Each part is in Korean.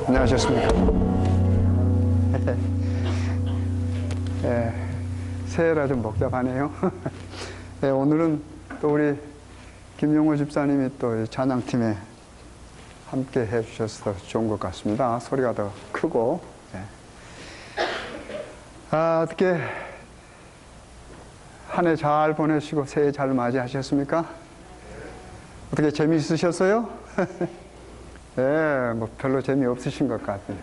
안녕하셨습니까? 새해라 좀 복잡하네요. 오늘은 또 우리 김용호 집사님이 또 찬양팀에 함께 해주셔서 좋은 것 같습니다. 소리가 더 크고. 어떻게 한 해 잘 보내시고 새해 잘 맞이하셨습니까? 어떻게 재미있으셨어요? 뭐 별로 재미없으신 것 같아요.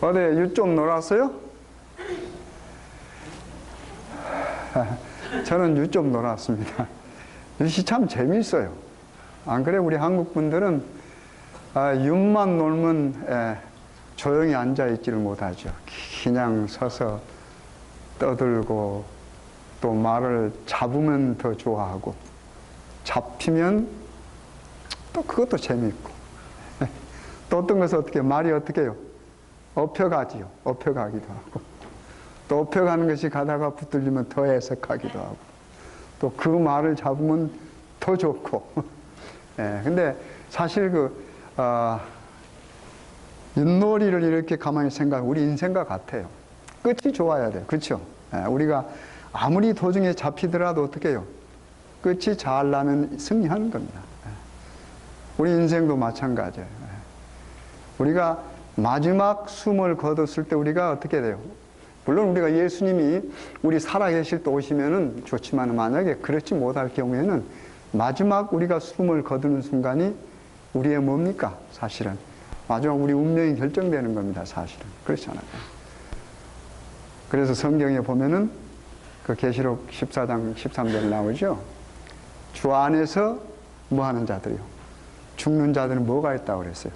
어디 윷 좀 놀았어요? 저는 윷 좀 놀았습니다. 윷이 참 재미있어요. 안 그래? 우리 한국 분들은 윷만 놀면 조용히 앉아있지를 못하죠. 그냥 서서 떠들고 또 말을 잡으면 더 좋아하고 잡히면 또 그것도 재미있고 또 어떤 것은 어떻게 말이 어떻게 해요? 엎혀가지요. 엎혀가기도 하고 또 엎혀가는 것이 가다가 붙들리면 더 해석하기도 하고 또 그 말을 잡으면 더 좋고 근데 사실 윷놀이를 이렇게 가만히 생각하면 우리 인생과 같아요. 끝이 좋아야 돼요. 그렇죠? 우리가 아무리 도중에 잡히더라도 어떻게 해요? 끝이 잘 나면 승리하는 겁니다. 우리 인생도 마찬가지예요. 우리가 마지막 숨을 거뒀을 때 우리가 어떻게 돼요? 물론 우리가 예수님이 우리 살아계실 때 오시면은 좋지만 만약에 그렇지 못할 경우에는 마지막 우리가 숨을 거두는 순간이 우리의 뭡니까? 사실은 마지막 우리 운명이 결정되는 겁니다. 사실은 그렇잖아요. 그래서 성경에 보면은 그 계시록 14장 13절 나오죠. 주 안에서 뭐 하는 자들이요? 죽는 자들은 뭐가 있다고 그랬어요?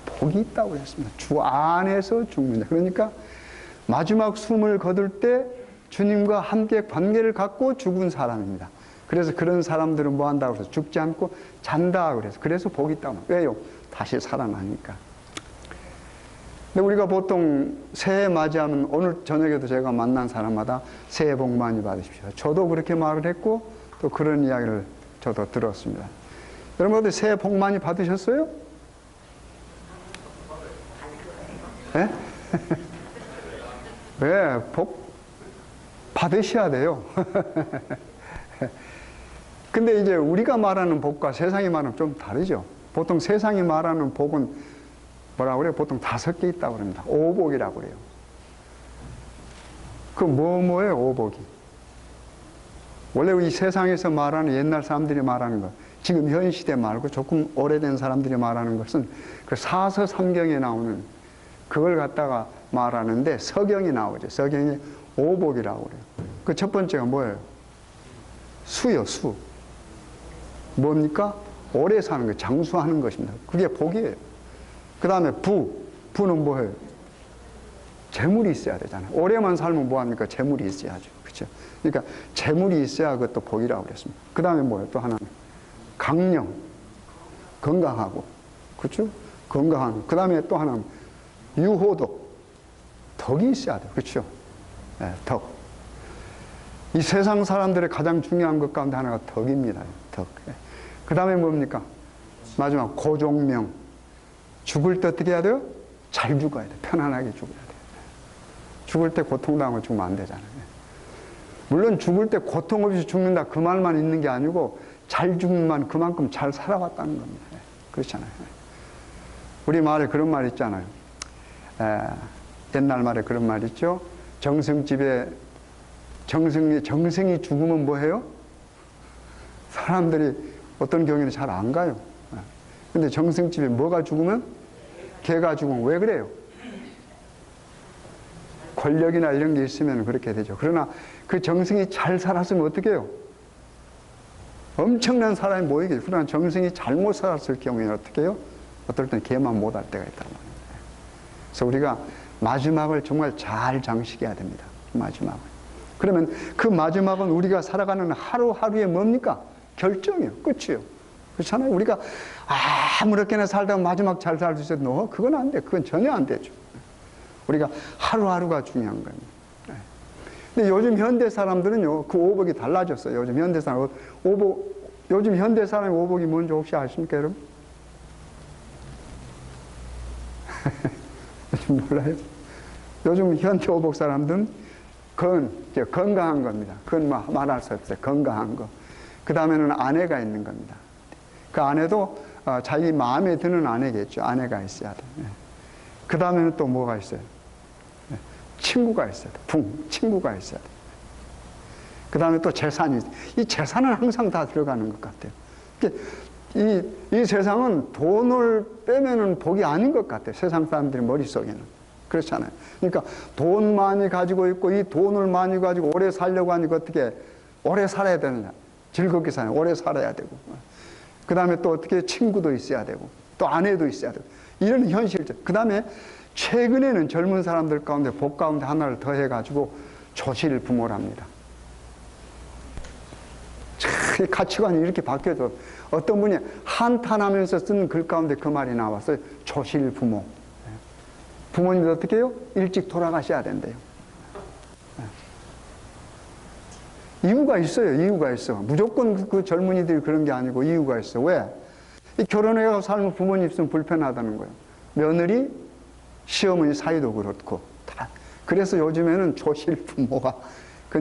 복이 있다고 그랬습니다. 주 안에서 죽는 자. 그러니까 마지막 숨을 거둘 때 주님과 함께 관계를 갖고 죽은 사람입니다. 그래서 그런 사람들은 뭐 한다고 그래서 죽지 않고 잔다 그래서. 그래서 복이 있다고. 왜요? 다시 살아나니까. 근데 우리가 보통 새해 맞이하면 오늘 저녁에도 제가 만난 사람마다 새해 복 많이 받으십시오. 저도 그렇게 말을 했고 또 그런 이야기를 저도 들었습니다. 여러분들 새해 복 많이 받으셨어요? 네? 네, 복 받으셔야 돼요. 근데 이제 우리가 말하는 복과 세상이 말하는 좀 다르죠. 보통 세상이 말하는 복은 뭐라고 그래요? 보통 5개 있다고 합니다. 오복이라고 그래요. 그 뭐예요, 오복이? 원래 이 세상에서 말하는 옛날 사람들이 말하는 것, 지금 현 시대 말고 조금 오래된 사람들이 말하는 것은 그 사서삼경에 나오는 그걸 갖다가 말하는데 서경이 나오죠. 서경에 오복이라고 그래요. 그 첫 번째가 뭐예요? 수요, 수. 뭡니까? 오래 사는 거, 장수하는 것입니다. 그게 복이에요. 그 다음에 부는 뭐예요? 재물이 있어야 되잖아요. 오래만 살면 뭐합니까? 재물이 있어야죠. 그렇죠? 그러니까 재물이 있어야 그것도 복이라고 그랬습니다. 그 다음에 뭐예요? 또 하나는 강령, 건강하고, 그렇죠? 건강한. 그 다음에 또 하나는 유호덕, 덕이 있어야 돼요. 그렇죠? 덕. 이 세상 사람들의 가장 중요한 것 가운데 하나가 덕입니다. 덕. 그 다음에 뭡니까? 마지막 고종명. 죽을 때 어떻게 해야 돼요? 잘 죽어야 돼요. 편안하게 죽어야 돼요. 죽을 때 고통당하고 죽으면 안 되잖아요. 물론 죽을 때 고통 없이 죽는다 그 말만 있는 게 아니고 잘 죽는만 그만큼 잘 살아왔다는 겁니다. 그렇잖아요. 우리 말에 그런 말 있잖아요. 옛날 말에 그런 말 있죠. 정성집에 정성이 죽으면 뭐해요? 사람들이 어떤 경우에는 잘 안 가요. 근데 정성집에 뭐가 죽으면? 개가 죽으면 왜 그래요? 권력이나 이런 게 있으면 그렇게 되죠. 그러나 그 정성이 잘 살았으면 어떻게 해요? 엄청난 사람이 모이겠죠. 그러나 정성이 잘못 살았을 경우에는 어떻게 해요? 어떨 때는 개만 못할 때가 있단 말이에요. 그래서 우리가 마지막을 정말 잘 장식해야 됩니다. 마지막을. 그러면 그 마지막은 우리가 살아가는 하루하루의 뭡니까? 결정이에요. 끝이에요. 그렇잖아요. 우리가 아무렇게나 살다가 마지막 잘 살 수 있어도 그건 안 돼. 그건 전혀 안 되죠. 우리가 하루하루가 중요한 겁니다. 근데 요즘 현대 사람들은요, 그 오복이 달라졌어요. 요즘 현대 사람, 요즘 현대 사람의 오복이 뭔지 혹시 아십니까, 여러분? 요즘 몰라요? 요즘 현대 오복 사람들은 건강한 겁니다. 그건 뭐 말할 수 없어요. 건강한 거. 그 다음에는 아내가 있는 겁니다. 그 아내도 자기 마음에 드는 아내겠죠. 아내가 있어야 돼. 그 다음에는 또 뭐가 있어요? 친구가 있어야 돼. 친구가 있어야 돼. 그 다음에 또 재산이 있어요. 이 재산은 항상 다 들어가는 것 같아요. 이 세상은 돈을 빼면은 복이 아닌 것 같아요. 세상 사람들의 머릿속에는. 그렇잖아요. 그러니까 돈 많이 가지고 있고 이 돈을 많이 가지고 오래 살려고 하니까 어떻게 오래 살아야 되느냐. 즐겁게 살아야 오래 살아야 되고. 그 다음에 또 어떻게 친구도 있어야 되고 또 아내도 있어야 되고 이런 현실적. 그 다음에 최근에는 젊은 사람들 가운데 복 가운데 하나를 더 해가지고 조실 부모랍니다. 참 가치관이 이렇게 바뀌어져. 어떤 분이 한탄하면서 쓴 글 가운데 그 말이 나왔어요. 조실 부모. 부모님들 어떻게 해요? 일찍 돌아가셔야 된대요. 이유가 있어요. 이유가 있어. 무조건 그 젊은이들이 그런 게 아니고 이유가 있어. 왜? 결혼해서 살면 부모님 있으면 불편하다는 거예요. 며느리, 시어머니 사이도 그렇고 다. 그래서 요즘에는 조실 부모가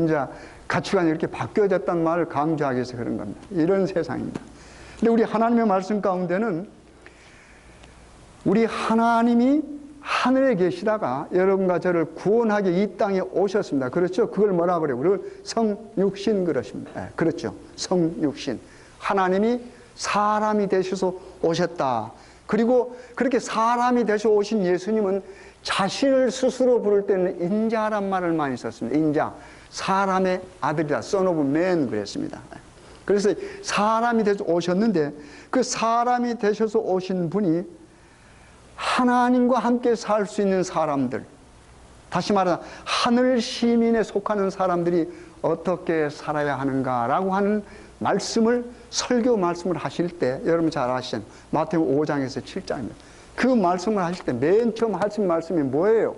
이제 가치관이 이렇게 바뀌어졌다는 말을 강조하기 위해서 그런 겁니다. 이런 세상입니다. 근데 우리 하나님의 말씀 가운데는 우리 하나님이 하늘에 계시다가 여러분과 저를 구원하기 이 땅에 오셨습니다. 그렇죠? 그걸 뭐라 그래요? 그걸 성육신 그러십니다. 네, 그렇죠. 성육신. 하나님이 사람이 되셔서 오셨다. 그리고 그렇게 사람이 되셔 오신 예수님은 자신을 스스로 부를 때는 인자란 말을 많이 썼습니다. 인자. 사람의 아들이다. Son of Man 그랬습니다. 그래서 사람이 되셔서 오셨는데 그 사람이 되셔서 오신 분이 하나님과 함께 살 수 있는 사람들, 다시 말하면 하늘 시민에 속하는 사람들이 어떻게 살아야 하는가라고 하는 말씀을, 설교 말씀을 하실 때 여러분 잘 아시잖아요. 마태복음 5장에서 7장입니다. 그 말씀을 하실 때 맨 처음 하신 말씀이 뭐예요?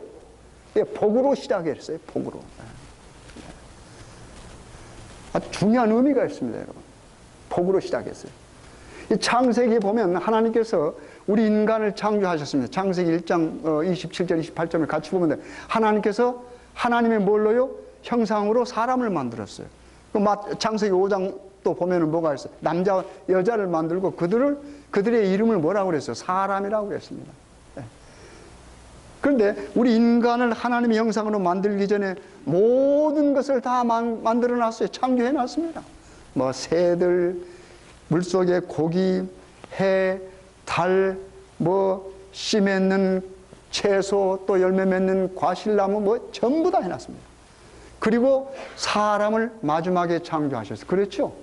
복으로 시작했어요. 복으로. 아주 중요한 의미가 있습니다, 여러분. 복으로 시작했어요. 이 창세기에 보면 하나님께서 우리 인간을 창조하셨습니다. 창세기 1장 27절 28절을 같이 보면 돼요. 하나님께서 하나님의 뭘로요? 형상으로 사람을 만들었어요. 창세기 5장 또 보면은 뭐가 있어요? 남자와 여자를 만들고 그들의 이름을 뭐라고 그랬어요? 사람이라고 그랬습니다. 그런데 우리 인간을 하나님의 형상으로 만들기 전에 모든 것을 다 만들어 놨어요. 창조해 놨습니다. 뭐 새들, 물속의 고기, 해, 달, 뭐 씨 맺는 채소, 또 열매 맺는 과실나무 뭐 전부 다 해놨습니다. 그리고 사람을 마지막에 창조하셨어요. 그렇죠?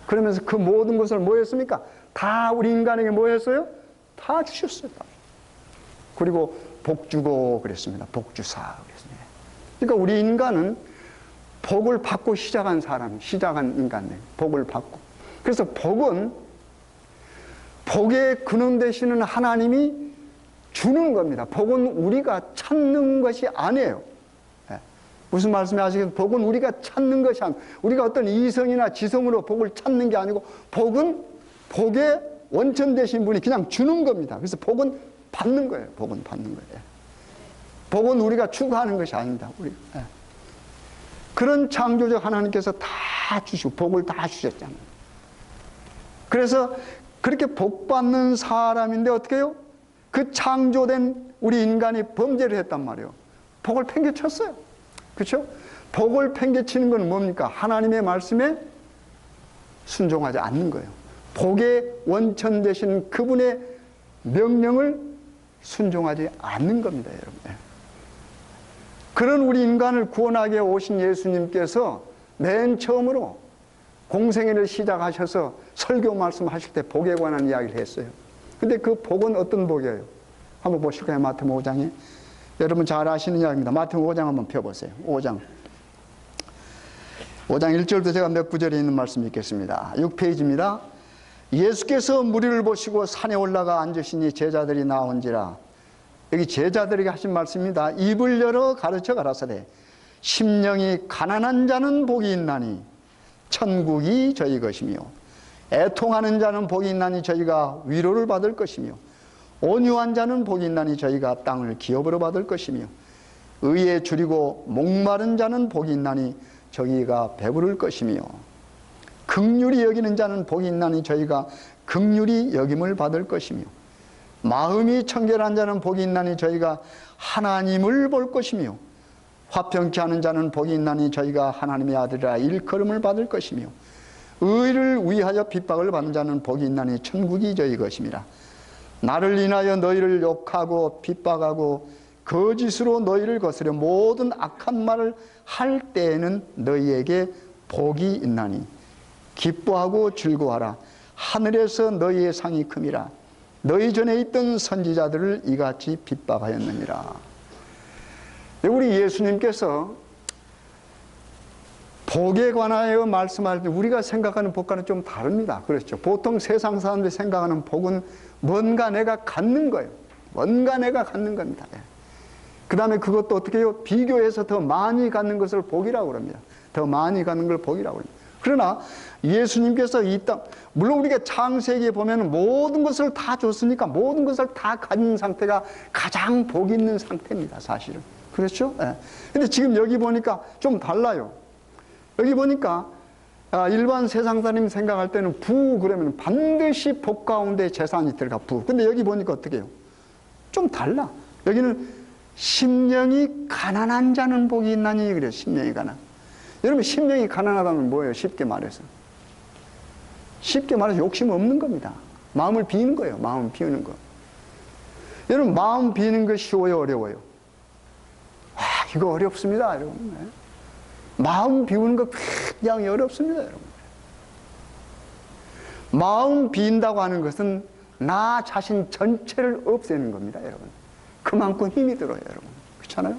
그러면서 그 모든 것을 뭐 했습니까? 다 우리 인간에게 뭐 했어요? 다 주셨어요. 그리고 복 주고 그랬습니다. 복 주사 그랬습니다. 그러니까 우리 인간은 복을 받고 시작한 인간이에요. 복을 받고. 그래서 복은 복의 근원 되시는 하나님이 주는 겁니다. 복은 우리가 찾는 것이 아니에요. 무슨 말씀이 아시겠어요? 복은 우리가 찾는 것이 아니고 우리가 어떤 이성이나 지성으로 복을 찾는 게 아니고 복은 복의 원천 되신 분이 그냥 주는 겁니다. 그래서 복은 받는 거예요. 복은 받는 거예요. 복은 우리가 추구하는 것이 아닙니다. 그런 창조적 하나님께서 다 주시고 복을 다 주셨잖아요. 그래서 그렇게 복 받는 사람인데 어떻게 해요? 그 창조된 우리 인간이 범죄를 했단 말이에요. 복을 팽개쳤어요. 그렇죠? 복을 팽개치는 건 뭡니까? 하나님의 말씀에 순종하지 않는 거예요. 복의 원천 되신 그분의 명령을 순종하지 않는 겁니다, 여러분. 그런 우리 인간을 구원하게 오신 예수님께서 맨 처음으로 공생애를 시작하셔서 설교 말씀하실 때 복에 관한 이야기를 했어요. 근데 그 복은 어떤 복이에요? 한번 보실까요? 마태복음 5장에. 여러분 잘 아시는 이야기입니다. 마태복음 5장 한번 펴보세요. 5장 1절부터 제가 몇 구절에 있는 말씀 읽겠습니다. 6페이지입니다. 예수께서 무리를 보시고 산에 올라가 앉으시니 제자들이 나온지라. 여기 제자들에게 하신 말씀입니다. 입을 열어 가르쳐 가라사대 심령이 가난한 자는 복이 있나니 천국이 저희 것이며 애통하는 자는 복이 있나니 저희가 위로를 받을 것이며 온유한 자는 복이 있나니 저희가 땅을 기업으로 받을 것이며 의에 줄이고 목마른 자는 복이 있나니 저희가 배부를 것이며 긍휼히 여기는 자는 복이 있나니 저희가 긍휼히 여김을 받을 것이며 마음이 청결한 자는 복이 있나니 저희가 하나님을 볼 것이며 화평케 하는 자는 복이 있나니 저희가 하나님의 아들이라 일컬음을 받을 것이며 의를 위하여 핍박을 받는 자는 복이 있나니 천국이 저희 것임이라. 나를 인하여 너희를 욕하고 핍박하고 거짓으로 너희를 거스려 모든 악한 말을 할 때에는 너희에게 복이 있나니 기뻐하고 즐거워하라. 하늘에서 너희의 상이 큼이라. 너희 전에 있던 선지자들을 이같이 핍박하였느니라. 우리 예수님께서 복에 관하여 말씀할 때 우리가 생각하는 복과는 좀 다릅니다. 그렇죠. 보통 세상 사람들이 생각하는 복은 뭔가 내가 갖는 거예요. 뭔가 내가 갖는 겁니다. 그 다음에 그것도 어떻게 해요? 비교해서 더 많이 갖는 것을 복이라고 그럽니다. 더 많이 갖는 걸 복이라고 합니다. 그러나 예수님께서 이 땅, 물론 우리가 창세기에 보면 모든 것을 다 줬으니까 모든 것을 다 가진 상태가 가장 복 있는 상태입니다. 사실은. 그렇죠? 근데 지금 여기 보니까 좀 달라요. 여기 보니까 일반 세상 사람이 생각할 때는 부 그러면 반드시 복 가운데 재산이 들어가 부. 근데 여기 보니까 어떻게 해요? 좀 달라. 여기는 심령이 가난한 자는 복이 있나니 그래요. 심령이 가난. 여러분 심령이 가난하다면 뭐예요? 쉽게 말해서 욕심 없는 겁니다. 마음을 비우는 거예요. 마음 비우는 거. 여러분 마음 비우는 거 쉬워요? 어려워요? 이거 어렵습니다. 여러분. 마음 비우는 거 굉장히 어렵습니다. 여러분. 마음 비운다고 하는 것은 나 자신 전체를 없애는 겁니다. 여러분. 그만큼 힘이 들어요. 여러분. 그렇잖아요.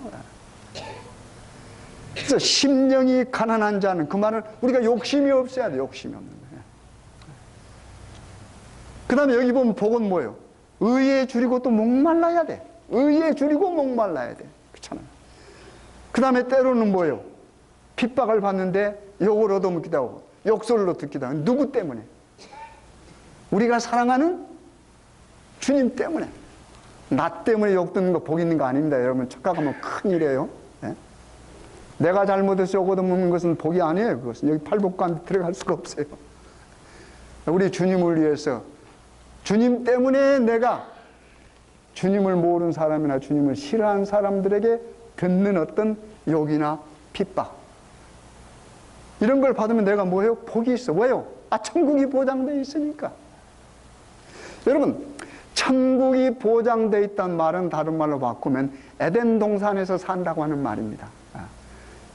그래서 심령이 가난한 자는 그 말은 우리가 욕심이 없어야 돼. 욕심이 없는 거예요. 그 다음에 여기 보면 복은 뭐예요? 의에 줄이고 또 목말라야 돼. 의에 줄이고 목말라야 돼. 그렇잖아요. 그 다음에 때로는 뭐예요? 핍박을 받는데 욕을 얻어먹기도 하고 욕설로 듣기도 하고. 누구 때문에? 우리가 사랑하는 주님 때문에. 나 때문에 욕 듣는 거 복 있는 거 아닙니다. 여러분 착각하면 큰일이에요. 네? 내가 잘못해서 욕 얻어먹는 것은 복이 아니에요. 그것은 여기 팔복관 들어갈 수가 없어요. 우리 주님을 위해서 주님 때문에 내가 주님을 모르는 사람이나 주님을 싫어하는 사람들에게 듣는 어떤 욕이나 핍박 이런 걸 받으면 내가 뭐예요? 복이 있어. 왜요? 천국이 보장되어 있으니까. 여러분 천국이 보장되어 있다는 말은 다른 말로 바꾸면 에덴 동산에서 산다고 하는 말입니다.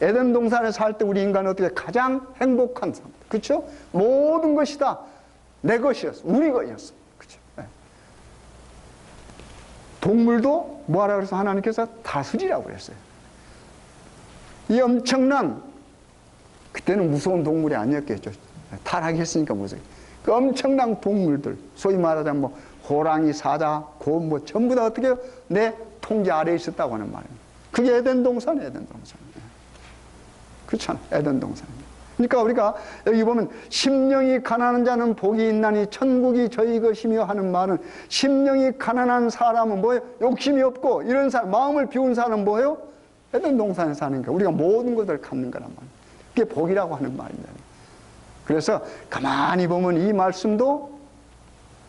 에덴 동산에 살 때 우리 인간은 어떻게 가장 행복한 삶, 그렇죠? 모든 것이 다 내 것이었어, 우리 것이었어, 그렇죠? 동물도 뭐하라 그래서 하나님께서 다스리라고 그랬어요. 이 엄청난, 그때는 무서운 동물이 아니었겠죠. 타락했으니까 무서워. 그 엄청난 동물들, 소위 말하자면 뭐 호랑이, 사자, 곰, 뭐 전부 다 어떻게 해요? 내 통제 아래에 있었다고 하는 말입니다. 그게 에덴 동산이에요, 에덴 동산. 그렇잖아요, 에덴 동산입니다. 그러니까 우리가 여기 보면 심령이 가난한 자는 복이 있나니 천국이 저희 것이며 하는 말은 심령이 가난한 사람은 뭐예요? 욕심이 없고 이런 사람, 마음을 비운 사람은 뭐예요? 에덴 동산에 사는 거. 우리가 모든 것을 갖는 거란 말이에요. 그게 복이라고 하는 말입니다. 그래서 가만히 보면 이 말씀도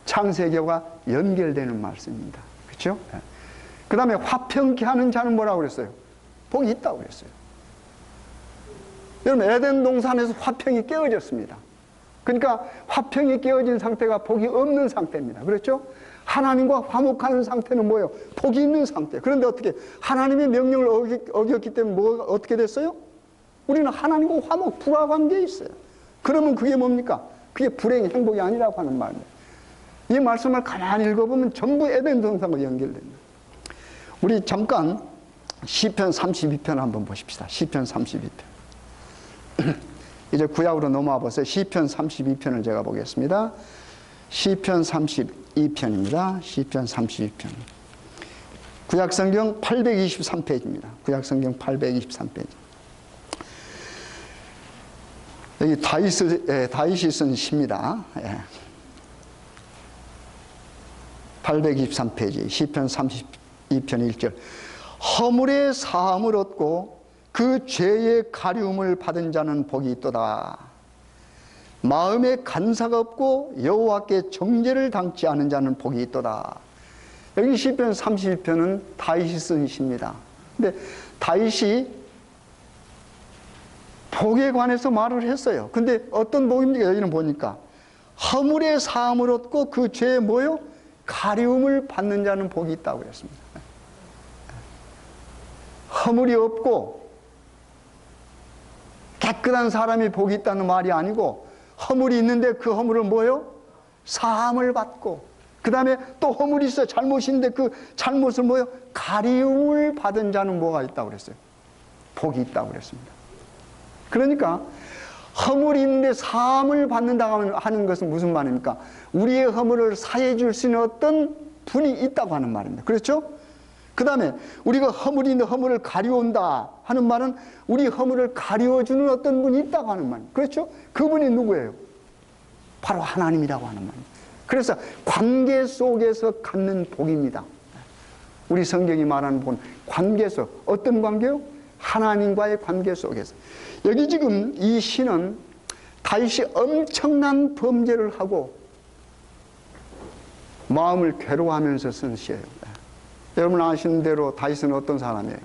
창세기와 연결되는 말씀입니다. 그렇죠? 그 다음에 화평케 하는 자는 뭐라고 그랬어요? 복이 있다고 그랬어요. 여러분 에덴 동산에서 화평이 깨어졌습니다. 그러니까 화평이 깨어진 상태가 복이 없는 상태입니다. 그렇죠? 하나님과 화목하는 상태는 뭐예요? 복이 있는 상태. 그런데 어떻게 하나님의 명령을 어겼기 때문에 뭐가 어떻게 됐어요? 우리는 하나님과 화목, 불화 관계에 있어요. 그러면 그게 뭡니까? 그게 불행의 행복이 아니라고 하는 말입니다. 이 말씀을 가만히 읽어보면 전부 에덴 동산과 연결됩니다. 우리 잠깐 시편 32편 한번 보십시다. 시편 32편. 이제 구약으로 넘어와 보세요. 시편 32편을 제가 보겠습니다. 시편 32편입니다. 시편 32편. 구약성경 823페이지입니다. 구약성경 823페이지. 여기 다윗이 쓴 시입니다. 823페이지 시편 32편 1절. 허물의 사함을 얻고 그 죄의 가리움을 받은 자는 복이 있도다. 마음에 간사가 없고 여호와께 정죄를 당치 않은 자는 복이 있도다. 여기 시편 32편은 다윗이 쓴 시입니다. 근데 다윗이 복에 관해서 말을 했어요. 근데 어떤 복입니까? 여기는 보니까 허물의 사함을 얻고 그 죄의 뭐요? 가리움을 받는 자는 복이 있다고 그랬습니다. 허물이 없고 깨끗한 사람이 복이 있다는 말이 아니고 허물이 있는데 그 허물을 뭐요? 사함을 받고 그 다음에 또 허물이 있어요. 잘못인데 그 잘못을 뭐요? 가리움을 받은 자는 뭐가 있다고 그랬어요? 복이 있다고 그랬습니다. 그러니까 허물이 있는데 사함을 받는다고 하는 것은 무슨 말입니까? 우리의 허물을 사해 줄 수 있는 어떤 분이 있다고 하는 말입니다. 그렇죠? 그 다음에 우리가 허물이 있는데 허물을 가리운다 하는 말은 우리 허물을 가리워주는 어떤 분이 있다고 하는 말입니다. 그렇죠? 그분이 누구예요? 바로 하나님이라고 하는 말입니다. 그래서 관계 속에서 갖는 복입니다. 우리 성경이 말하는 복은 관계 속, 어떤 관계요? 하나님과의 관계 속에서. 여기 지금 이 시는 다윗이 엄청난 범죄를 하고 마음을 괴로워하면서 쓴 시예요. 여러분 아시는 대로 다윗은 어떤 사람이에요?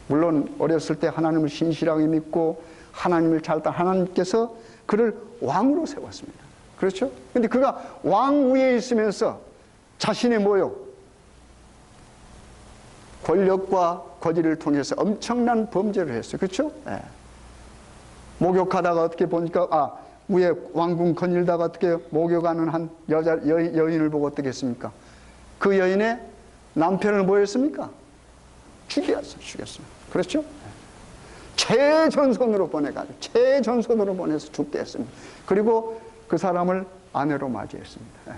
물론 어렸을 때 하나님을 신실하게 믿고 하나님을 잘 따라 하나님께서 그를 왕으로 세웠습니다. 그렇죠? 근데 그가 왕 위에 있으면서 자신의 뭐요? 권력과 거지를 통해서 엄청난 범죄를 했어요. 그렇죠? 네. 목욕하다가 어떻게 보니까 위에 왕궁 거닐다가 어떻게 목욕하는 한 여인을 보고 어떻게 했습니까? 그 여인의 남편을 뭐 했습니까? 죽였어요. 그렇죠? 최전선으로 보내가지고 최전선으로 보내서 죽게 했습니다. 그리고 그 사람을 아내로 맞이했습니다.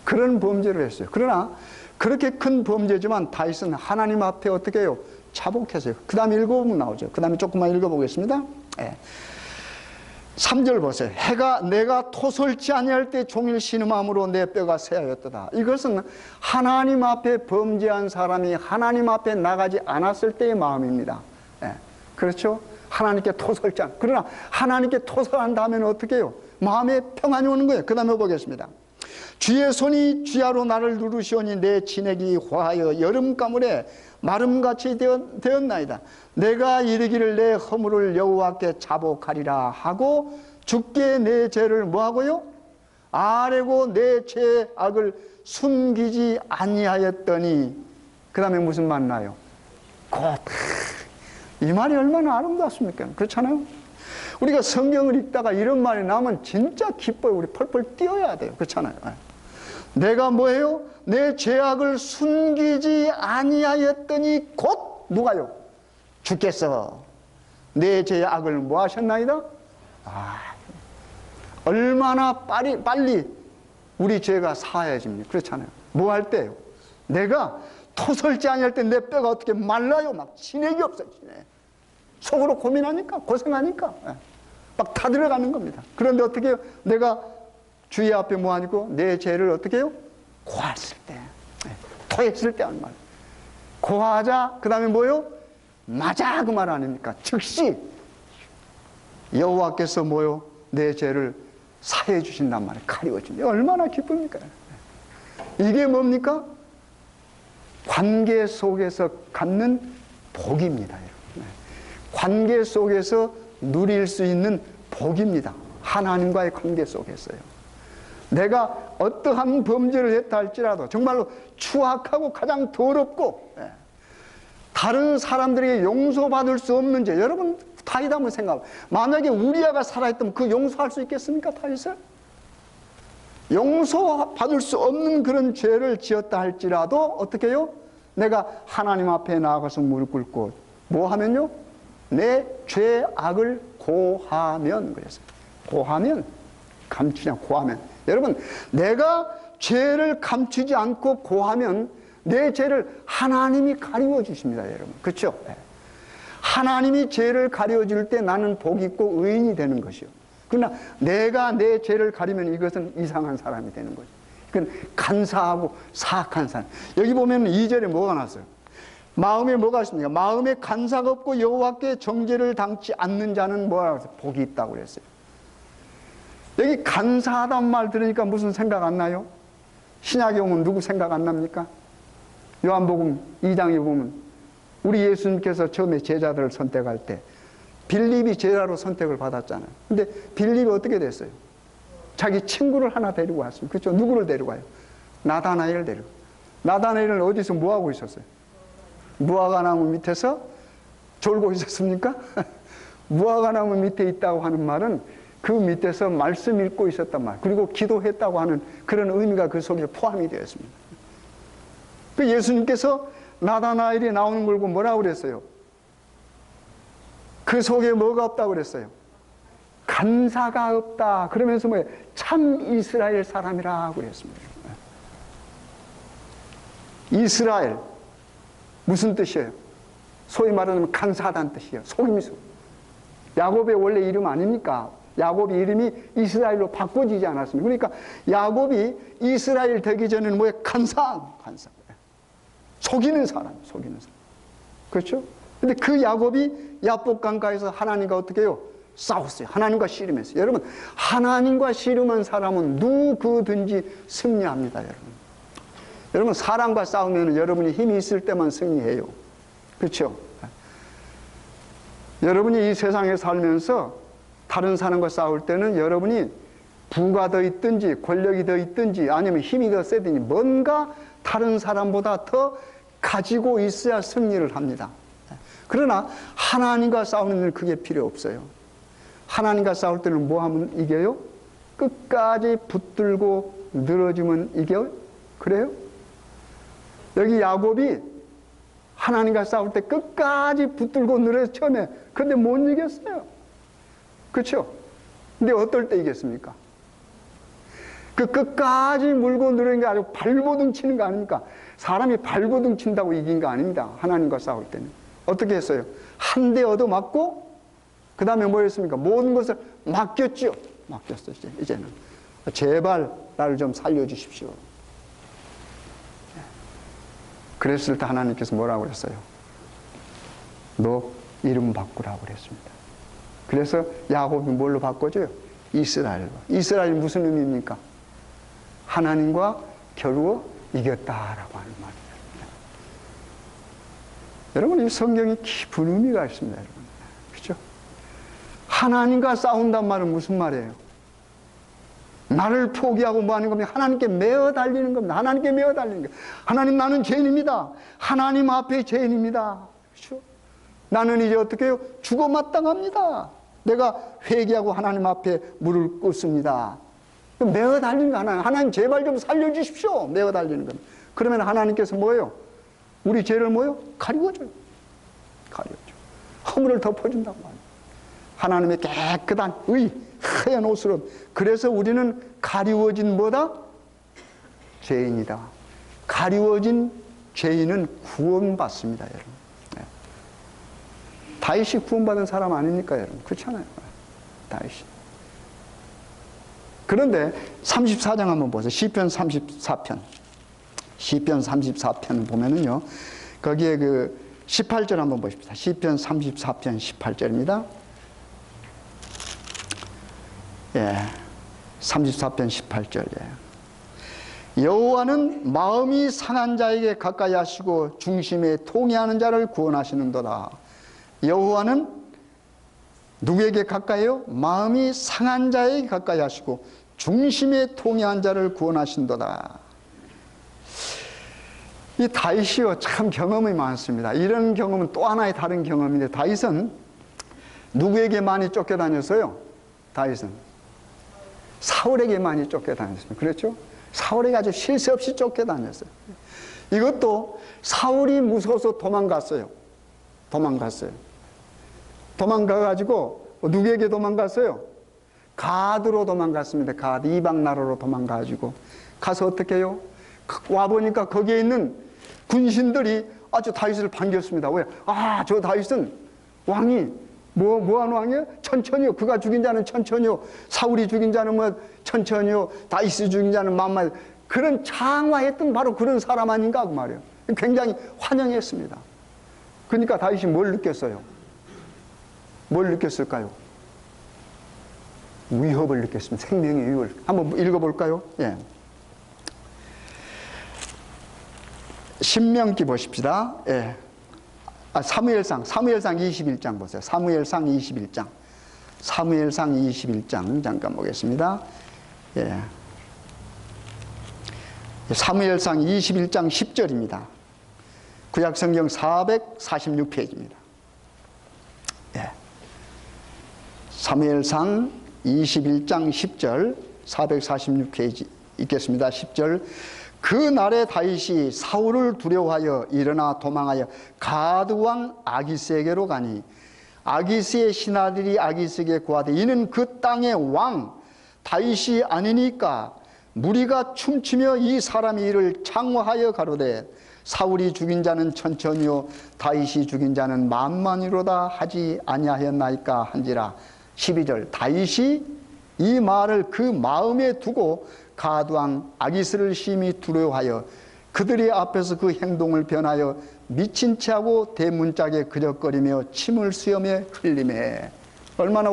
그런 범죄를 했어요. 그러나 그렇게 큰 범죄지만 다윗은 하나님 앞에 어떻게 해요? 자복했어요. 그 다음에 읽어보면 나오죠. 그 다음에 조금만 읽어보겠습니다. 3절 보세요. 내가 토설지 아니할 때 종일 신음함으로 내 뼈가 쇠하였도다. 이것은 하나님 앞에 범죄한 사람이 하나님 앞에 나가지 않았을 때의 마음입니다. 그렇죠? 하나님께 토설지 않. 그러나 하나님께 토설한 다음에는 어떻게 해요? 마음에 평안이 오는 거예요. 그 다음에 보겠습니다. 주의 손이 쥐하로 나를 누르시오니 내 진액이 화하여 여름가물에 마름같이 되었나이다. 내가 이르기를 내 허물을 여호와께 자복하리라 하고 주께 내 죄를 뭐하고요? 아뢰고 내 죄악을 숨기지 아니하였더니 그 다음에 무슨 말 나요? 곧. 이 말이 얼마나 아름답습니까? 그렇잖아요? 우리가 성경을 읽다가 이런 말이 나오면 진짜 기뻐요. 우리 펄펄 뛰어야 돼요. 그렇잖아요? 내가 뭐예요? 내 죄악을 숨기지 아니하였더니 곧 누가요? 주께서 내 죄악을 뭐 하셨나이다? 얼마나 빨리 우리 죄가 사해집니까? 그렇잖아요. 뭐 할 때요? 내가 토설지 아니할 때 내 뼈가 어떻게 말라요? 막 진액이 없어. 속으로 고민하니까 고생하니까 막 다 들어가는 겁니다. 그런데 어떻게 해요? 내가 주의 앞에 뭐 하니고 내 죄를 어떻게 해요? 고했을 때, 토했을 때 하는 말. 고하자. 그 다음에 뭐요? 맞아. 그 말 아닙니까? 즉시 여호와께서 뭐요? 내 죄를 사해 주신단 말이에요. 가리워준다. 얼마나 기쁩니까? 이게 뭡니까? 관계 속에서 갖는 복입니다. 관계 속에서 누릴 수 있는 복입니다. 하나님과의 관계 속에서요. 내가 어떠한 범죄를 했다 할지라도 정말로 추악하고 가장 더럽고 다른 사람들에게 용서받을 수 없는 죄. 여러분 다윗 한번 생각해요. 만약에 우리아가 살아있다면 그 용서할 수 있겠습니까? 다윗을? 용서받을 수 없는 그런 죄를 지었다 할지라도 어떻게 해요? 내가 하나님 앞에 나아가서 무릎 꿇고 뭐 하면요? 내 죄악을 고하면. 그랬어요. 고하면 감추냐 고하면. 여러분 내가 죄를 감추지 않고 고하면 내 죄를 하나님이 가리워 주십니다. 여러분 그렇죠? 하나님이 죄를 가리워 줄 때 나는 복 있고 의인이 되는 것이요. 그러나 내가 내 죄를 가리면 이것은 이상한 사람이 되는 거죠. 그건 간사하고 사악한 사람. 여기 보면 2절에 뭐가 나왔어요? 마음에 뭐가 있습니까? 마음에 간사가 없고 여호와께 정죄를 당치 않는 자는 뭐라고 했어요? 복이 있다고 그랬어요. 여기 간사하단 말 들으니까 무슨 생각 안 나요? 신약에 보면 누구 생각 안 납니까? 요한복음 2장에 보면 우리 예수님께서 처음에 제자들을 선택할 때 빌립이 제자로 선택을 받았잖아요. 근데 빌립이 어떻게 됐어요? 자기 친구를 하나 데리고 왔어요. 그렇죠? 누구를 데리고 와요? 나다나엘을 데리고. 나다나엘은 어디서 뭐하고 있었어요? 무화과나무 밑에서 졸고 있었습니까? 무화과나무 밑에 있다고 하는 말은 그 밑에서 말씀 읽고 있었단 말, 그리고 기도했다고 하는 그런 의미가 그 속에 포함이 되어 있습니다. 그 예수님께서 나다나엘이 나오는 걸 보고 뭐라고 그랬어요? 그 속에 뭐가 없다고 그랬어요? 간사가 없다. 그러면서 뭐예요? 참 이스라엘 사람이라고 그랬습니다. 이스라엘 무슨 뜻이에요? 소위 말하면 간사하다는 뜻이에요. 속임수. 야곱의 원래 이름 아닙니까? 야곱이 이름이 이스라엘로 바꿔지지 않았습니까? 그러니까 야곱이 이스라엘 되기 전에는 뭐예요? 간사. 속이는 사람. 그렇죠? 근데 그 야곱이 야복강가에서 하나님과 어떻게 해요? 싸웠어요. 하나님과 씨름했어요. 여러분, 하나님과 씨름한 사람은 누구든지 승리합니다, 여러분. 여러분, 사람과 싸우면 여러분이 힘이 있을 때만 승리해요. 그렇죠? 여러분이 이 세상에 살면서 다른 사람과 싸울 때는 여러분이 부가 더 있든지 권력이 더 있든지 아니면 힘이 더 세든지 뭔가 다른 사람보다 더 가지고 있어야 승리를 합니다. 그러나 하나님과 싸우는 일은 그게 필요 없어요. 하나님과 싸울 때는 뭐 하면 이겨요? 끝까지 붙들고 늘어지면 이겨요? 그래요? 여기 야곱이 하나님과 싸울 때 끝까지 붙들고 늘어서 처음에 근데 못 이겼어요. 그렇죠? 근데 어떨 때 이겼습니까? 그 끝까지 물고 늘어진 게 아니고 발버둥 치는 거 아닙니까? 사람이 발버둥 친다고 이긴 거 아닙니다. 하나님과 싸울 때는. 어떻게 했어요? 한 대 얻어맞고 그 다음에 뭐 했습니까? 모든 것을 맡겼죠. 맡겼어요. 이제는. 제발 나를 좀 살려주십시오. 그랬을 때 하나님께서 뭐라고 그랬어요? 너 이름 바꾸라고 그랬습니다. 그래서 야곱이 뭘로 바꿔줘요? 이스라엘로. 이스라엘이 무슨 의미입니까? 하나님과 겨루어 이겼다라고 하는 말이에요. 여러분, 이 성경이 깊은 의미가 있습니다, 여러분. 그렇죠? 하나님과 싸운단 말은 무슨 말이에요? 나를 포기하고 뭐 하는 겁니까? 하나님께 매어 달리는 겁니다. 하나님께 매어 달리는 거예요. 하나님, 나는 죄인입니다. 하나님 앞에 죄인입니다. 그렇죠? 나는 이제 어떻게 해요? 죽어 마땅합니다. 내가 회개하고 하나님 앞에 무릎을 꿇습니다. 매어 달리는 거 하나님. 하나님 제발 좀 살려주십시오. 매어 달리는 겁니다. 그러면 하나님께서 뭐예요? 우리 죄를 뭐예요? 가리워줘요. 가리워줘. 허물을 덮어준다고 말이에요. 하나님의 깨끗한 의, 하얀 옷으로. 그래서 우리는 가리워진 뭐다? 죄인이다. 가리워진 죄인은 구원받습니다, 여러분. 네. 다윗이 구원받은 사람 아닙니까, 여러분? 그렇잖아요. 다윗이. 그런데 34장 한번 보세요. 시편 34편. 시편 34편 보면은요, 거기에 그 18절 한번 보십시다. 시편 34편 18절입니다. 예. 34편 18절. 예. 여호와는 마음이 상한 자에게 가까이 하시고 중심에 통해하는 자를 구원하시는도다. 여호와는 누구에게 가까이요? 마음이 상한 자에게 가까이 하시고 중심에 통해한 자를 구원하신도다. 이 다윗이요, 참 경험이 많습니다. 이런 경험은 또 하나의 다른 경험인데, 다윗은 누구에게 많이 쫓겨다녔어요? 다윗은 사울에게 많이 쫓겨다녔습니다. 그렇죠? 사울에게 아주 쉴 새 없이 쫓겨다녔어요. 이것도 사울이 무서워서 도망갔어요. 도망가가지고 누구에게 도망갔어요? 가드로 도망갔습니다. 가드, 이방 나라로 도망가가지고 가서 어떻게 해요? 와보니까 거기에 있는 군신들이 아주 다윗을 반겼습니다. 왜? 아, 저 다윗은 왕이 뭐하는 왕이에요? 천천히요. 그가 죽인 자는 천천히요. 사울이 죽인 자는 뭐 천천히요. 다윗이 죽인 자는 만만. 그런 장화했던 바로 그런 사람 아닌가 그 말이에요. 굉장히 환영했습니다. 그러니까 다윗이 뭘 느꼈어요? 뭘 느꼈을까요? 위협을 느꼈습니다. 생명의 위협을. 한번 읽어볼까요? 예. 신명기 보십시다. 예. 사무엘상 21장 보세요. 사무엘상 21장. 사무엘상 21장 잠깐 보겠습니다. 예. 사무엘상 21장 10절입니다. 구약성경 446페이지입니다. 예. 사무엘상 21장 10절 446페이지 읽겠습니다. 10절. 그 날에 다윗이 사울을 두려워하여 일어나 도망하여 가드왕 아기스에게로 가니 아기스의 신하들이 아기스에게 구하되 이는 그 땅의 왕 다윗이 아니니까 무리가 춤추며 이 사람이 이를 장화하여 가로되 사울이 죽인 자는 천천히요 다윗이 죽인 자는 만만이로다 하지 아니하였나이까 한지라. 12절. 다윗이 이 말을 그 마음에 두고 가드왕 아기스를 심히 두려워하여 그들이 앞에서 그 행동을 변하여 미친 체하고 대문짝에 그적거리며 침을 수염에 흘리매. 얼마나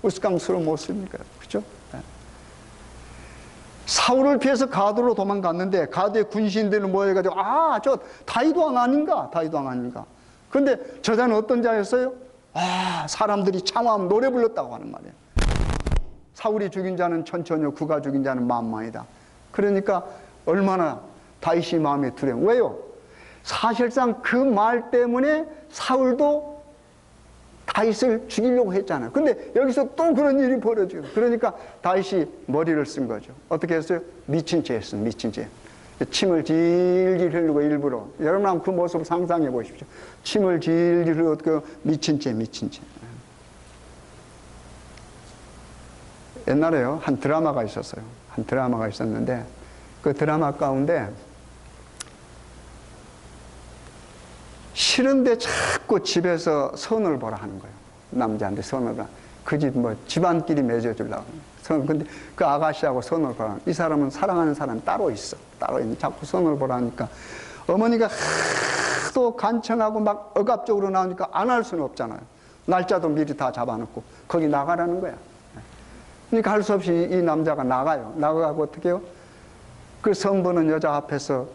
우스꽝스러운 모습입니까? 그렇죠? 사울을 피해서 가드로 도망갔는데 가드의 군신들은 모여가지고 저 다윗왕 아닌가? 다윗왕 아닌가? 그런데 저 자는 어떤 자였어요? 사람들이 창화하면 노래 불렀다고 하는 말이에요. 사울이 죽인 자는 천천히요 그가 죽인 자는 만만이다. 그러니까 얼마나 다윗이 마음에 두려워. 왜요? 사실상 그 말 때문에 사울도 다윗을 죽이려고 했잖아요. 근데 여기서 또 그런 일이 벌어져요. 그러니까 다윗이 머리를 쓴 거죠. 어떻게 했어요? 미친 채 했어요. 미친 채. 침을 질질 흘리고 일부러. 여러분 한번 그 모습을 상상해 보십시오. 침을 질질 흘리고 미친 채. 옛날에요 한 드라마가 있었어요. 한 드라마가 있었는데 그 드라마 가운데 싫은데 자꾸 집에서 선을 보라 하는 거예요. 남자한테 선을 보라. 그 집 집안끼리 맺어주려고. 근데 그 아가씨하고 선을 보라. 이 사람은 사랑하는 사람이 따로 있어. 따로 있는 자꾸 선을 보라니까 어머니가 하도 간청하고 막 억압적으로 나오니까 안 할 수는 없잖아요. 날짜도 미리 다 잡아놓고 거기 나가라는 거야. 그러니까 할 수 없이 이 남자가 나가요. 나가고 어떻게 해요? 그 선보는 여자 앞에서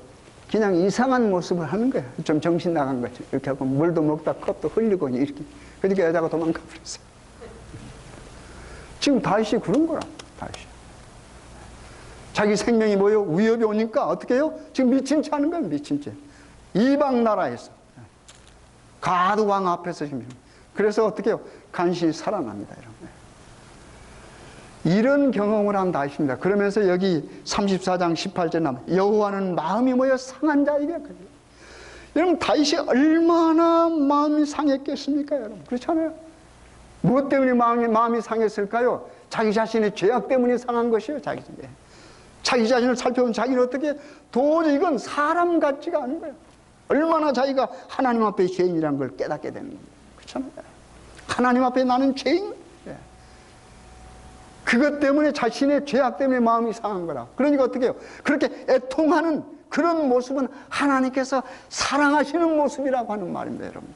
그냥 이상한 모습을 하는 거야. 좀 정신 나간 거지. 이렇게 하고 물도 먹다 컵도 흘리고 이렇게. 그러니까 여자가 도망가 버렸어요. 지금 다윗이 그런 거라. 다윗이. 자기 생명이 뭐요? 위협이 오니까 어떻게 해요? 지금 미친 채 하는 거야. 미친 채. 이방 나라에서. 가드 왕 앞에서 지금. 그래서 어떻게 해요? 간신히 살아납니다. 이런 경험을 한 다윗입니다. 그러면서 여기 34장 18절 나면 여호와는 마음이 모여 상한 자에게. 여러분 다윗이 얼마나 마음이 상했겠습니까? 여러분 그렇잖아요. 무엇 때문에 마음이 상했을까요? 자기 자신의 죄악 때문에 상한 것이에요. 자기 자신을 살펴보면 자기는 어떻게 도저히 이건 사람 같지가 않은 거예요. 얼마나 자기가 하나님 앞에 죄인이라는 걸 깨닫게 되는 겁니다. 그렇잖아요. 하나님 앞에 나는 죄인. 그것 때문에 자신의 죄악 때문에 마음이 상한 거라. 그러니까 어떻게 해요? 그렇게 애통하는 그런 모습은 하나님께서 사랑하시는 모습이라고 하는 말입니다. 여러분.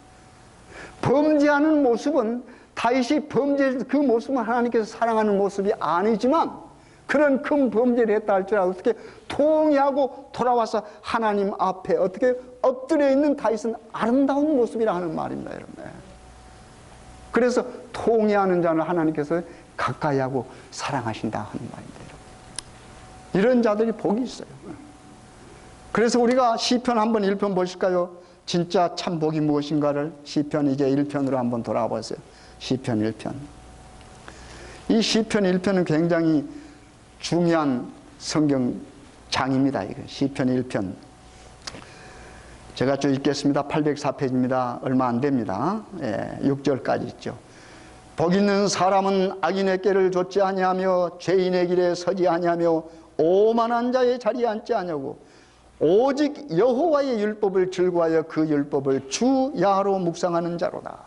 범죄하는 모습은 다윗이 범죄 그 모습은 하나님께서 사랑하는 모습이 아니지만 그런 큰 범죄를 했다 할지라도 어떻게 통회하고 돌아와서 하나님 앞에 어떻게 엎드려 있는 다윗은 아름다운 모습이라 하는 말입니다. 여러분. 그래서 통회하는 자는 하나님께서 가까이하고 사랑하신다 하는 말입니다. 이런 자들이 복이 있어요. 그래서 우리가 시편 한번 1편 보실까요? 진짜 참 복이 무엇인가를 시편 이제 1편으로 한번 돌아와 보세요. 시편 1편. 이 시편 1편은 굉장히 중요한 성경 장입니다. 이거 시편 1편. 제가 좀 읽겠습니다. 804페이지입니다. 얼마 안 됩니다. 6절까지 있죠. 복 있는 사람은 악인의 꾀를 좇지 아니하며 죄인의 길에 서지 아니하며 오만한 자의 자리에 앉지 아니하고 오직 여호와의 율법을 즐거워하여 그 율법을 주 야로 묵상하는 자로다.